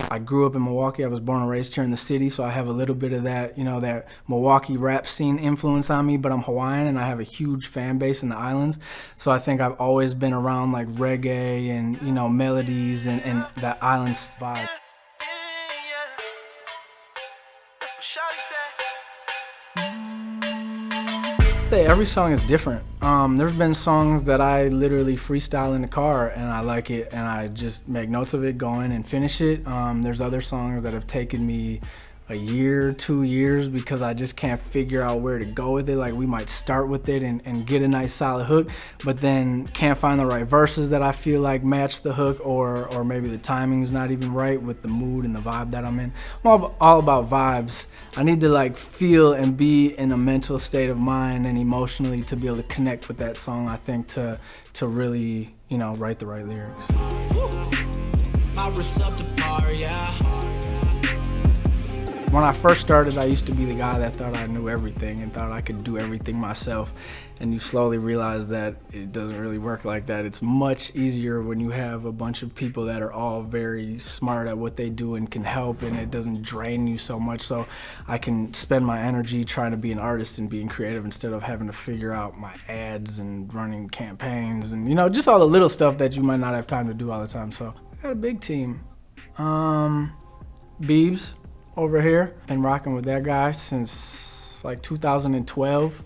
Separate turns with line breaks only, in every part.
I grew up in Milwaukee. I was born and raised here in the city, so I have a little bit of that, that Milwaukee rap scene influence on me, but I'm Hawaiian and I have a huge fan base in the islands. So I think I've always been around like reggae and, melodies and that islands vibe. Every song is different. There's been songs that I literally freestyle in the car and I like it and I just make notes of it, go in and finish it. There's other songs that have taken me a year, 2 years because I just can't figure out where to go with it. Like we might start with it and get a nice solid hook, but then can't find the right verses that I feel like match the hook, or maybe the timing's not even right with the mood and the vibe that I'm in. I'm all about vibes. I need to like feel and be in a mental state of mind and emotionally to be able to connect with that song, I think, to really, write the right lyrics. When I first started, I used to be the guy that thought I knew everything and thought I could do everything myself. And you slowly realize that it doesn't really work like that. It's much easier when you have a bunch of people that are all very smart at what they do and can help, and it doesn't drain you so much. So I can spend my energy trying to be an artist and being creative instead of having to figure out my ads and running campaigns and, just all the little stuff that you might not have time to do all the time. So I got a big team. Biebs over here. Been rocking with that guy since like 2012.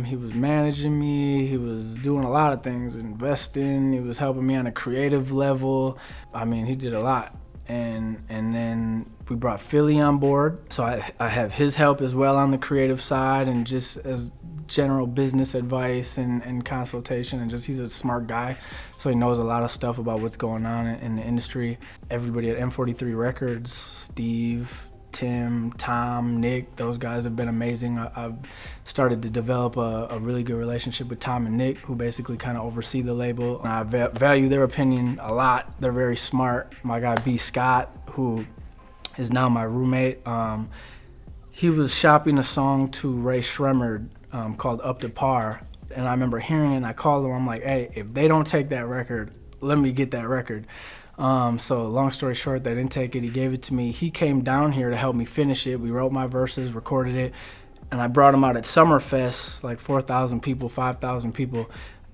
He was managing me, he was doing a lot of things, investing, he was helping me on a creative level. I mean, he did a lot. And then we brought Philly on board, so I have his help as well on the creative side and just as general business advice and consultation, and just he's a smart guy, so he knows a lot of stuff about what's going on in the industry. Everybody at M43 Records, Steve, Tim, Tom, Nick, those guys have been amazing. I've started to develop a really good relationship with Tom and Nick, who basically kind of oversee the label. And I value their opinion a lot. They're very smart. My guy B. Scott, who is now my roommate, he was shopping a song to Ray Shremmerd called Up to Par. And I remember hearing it and I called him, I'm like, hey, if they don't take that record, let me get that record. So long story short, they didn't take it, he gave it to me. He came down here to help me finish it. We wrote my verses, recorded it, and I brought him out at Summerfest, like 4,000 people, 5,000 people,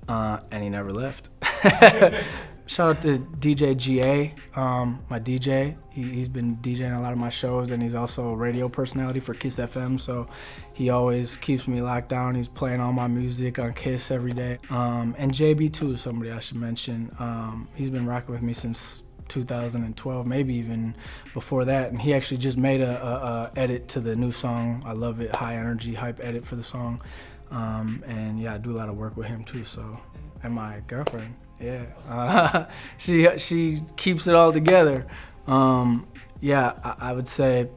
and he never left. Shout out to DJ GA, my DJ. He's been DJing a lot of my shows, and he's also a radio personality for Kiss FM, so he always keeps me locked down. He's playing all my music on Kiss every day. And JB too is somebody I should mention. He's been rocking with me since 2012, maybe even before that, and he actually just made a edit to the new song, I Love It, high energy, hype edit for the song. And yeah, I do a lot of work with him too, so. And my girlfriend, yeah. She keeps it all together. Yeah, I would say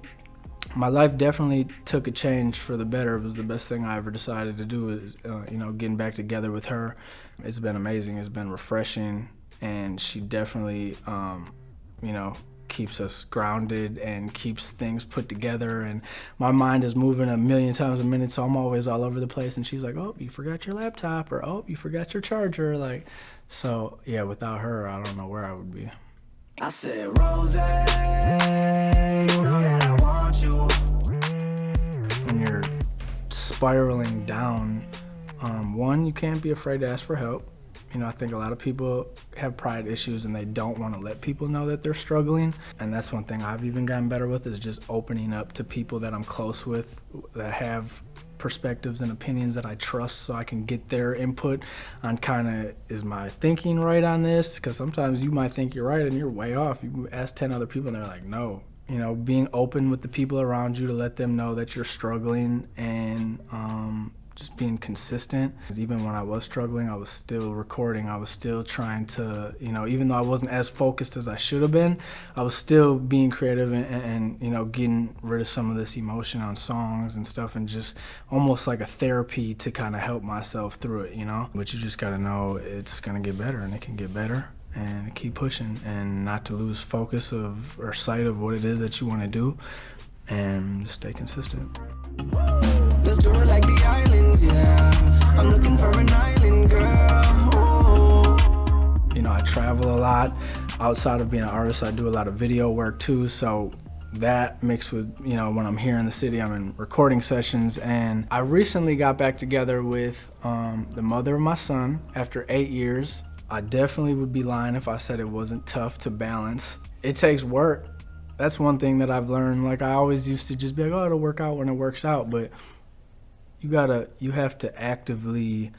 my life definitely took a change for the better. It was the best thing I ever decided to do is, getting back together with her. It's been amazing, it's been refreshing, and she definitely, keeps us grounded and keeps things put together, and my mind is moving a million times a minute, so I'm always all over the place, and she's like, oh, you forgot your laptop, or oh, you forgot your charger, so yeah, without her, I don't know where I would be. I said, Rose, you know that I want you. When you're spiraling down, one, you can't be afraid to ask for help. I think a lot of people have pride issues and they don't want to let people know that they're struggling. And that's one thing I've even gotten better with, is just opening up to people that I'm close with that have perspectives and opinions that I trust, so I can get their input on kind of, is my thinking right on this? Because sometimes you might think you're right and you're way off. You ask 10 other people and they're like, no. Being open with the people around you to let them know that you're struggling, and just being consistent. Because even when I was struggling, I was still recording. I was still trying to, even though I wasn't as focused as I should have been, I was still being creative and getting rid of some of this emotion on songs and stuff, and just almost like a therapy to kind of help myself through it, But you just gotta know it's gonna get better, and it can get better, and keep pushing, and not to lose focus of or sight of what it is that you want to do, and stay consistent. Let's do it like the islands, yeah. I'm looking for an island girl. Ooh. I travel a lot. Outside of being an artist, I do a lot of video work too, so that mixed with, you know, when I'm here in the city, I'm in recording sessions. And I recently got back together with the mother of my son after 8 years. I definitely would be lying if I said it wasn't tough to balance. It takes work. That's one thing that I've learned. Like, I always used to just be like, oh, it'll work out when it works out, but you have to actively,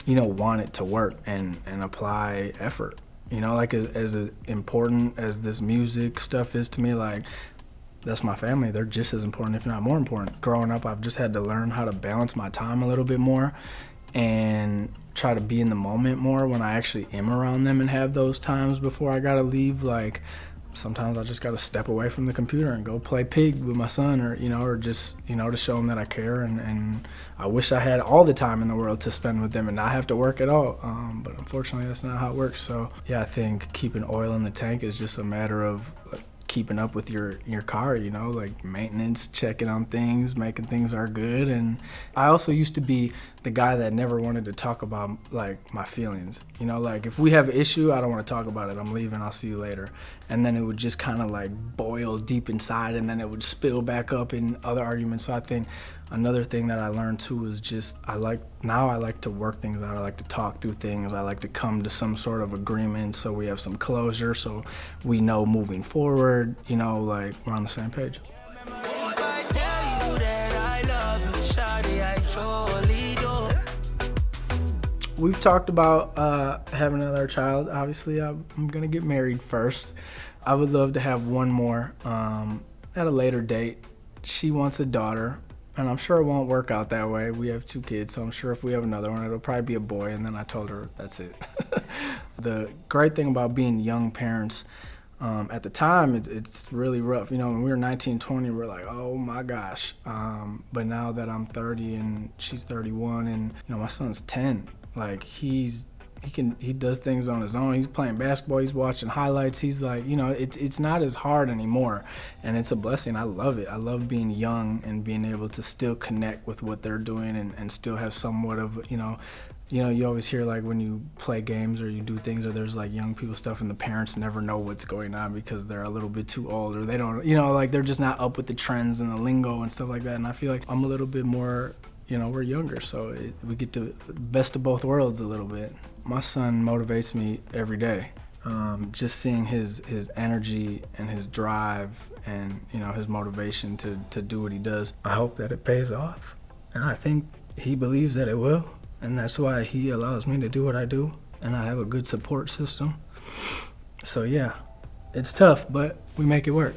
you know, want it to work and apply effort. You know, like as important as this music stuff is to me, like, that's my family. They're just as important, if not more important. Growing up, I've just had to learn how to balance my time a little bit more and try to be in the moment more when I actually am around them and have those times before I gotta leave. Like, sometimes I just gotta step away from the computer and go play pig with my son, or, you know, or just, you know, to show him that I care. And I wish I had all the time in the world to spend with them and not have to work at all. But unfortunately, that's not how it works. So yeah, I think keeping oil in the tank is just a matter of keeping up with your car, you know, like maintenance, checking on things, making things are good. And I also used to be the guy that never wanted to talk about, like, my feelings. You know, like, if we have an issue, I don't want to talk about it. I'm leaving, I'll see you later. And then it would just kind of like boil deep inside, and then it would spill back up in other arguments. So I think another thing that I learned too is just I like to work things out. I like to talk through things. I like to come to some sort of agreement so we have some closure, so we know moving forward, you know, like, we're on the same page. We've talked about having another child. Obviously, I'm gonna get married first. I would love to have one more at a later date. She wants a daughter, and I'm sure it won't work out that way. We have 2 kids, so I'm sure if we have another one, it'll probably be a boy, and then I told her that's it. The great thing about being young parents, at the time, it's really rough. You know, when we were 19, 20, we're like, oh my gosh. But now that I'm 30 and she's 31, and, you know, my son's 10, like, he does things on his own. He's playing basketball, he's watching highlights. He's like, you know, it's not as hard anymore, and it's a blessing. I love it. I love being young and being able to still connect with what they're doing and still have somewhat of, you know, you always hear, like, when you play games or you do things, or there's, like, young people stuff, and the parents never know what's going on because they're a little bit too old, or they don't, you know, like, they're just not up with the trends and the lingo and stuff like that. And I feel like I'm a little bit more, you know, we're younger, so we get the best of both worlds a little bit. My son motivates me every day. Just seeing his energy and his drive and, you know, his motivation to do what he does. I hope that it pays off, and I think he believes that it will, and that's why he allows me to do what I do, and I have a good support system. So yeah, it's tough, but we make it work.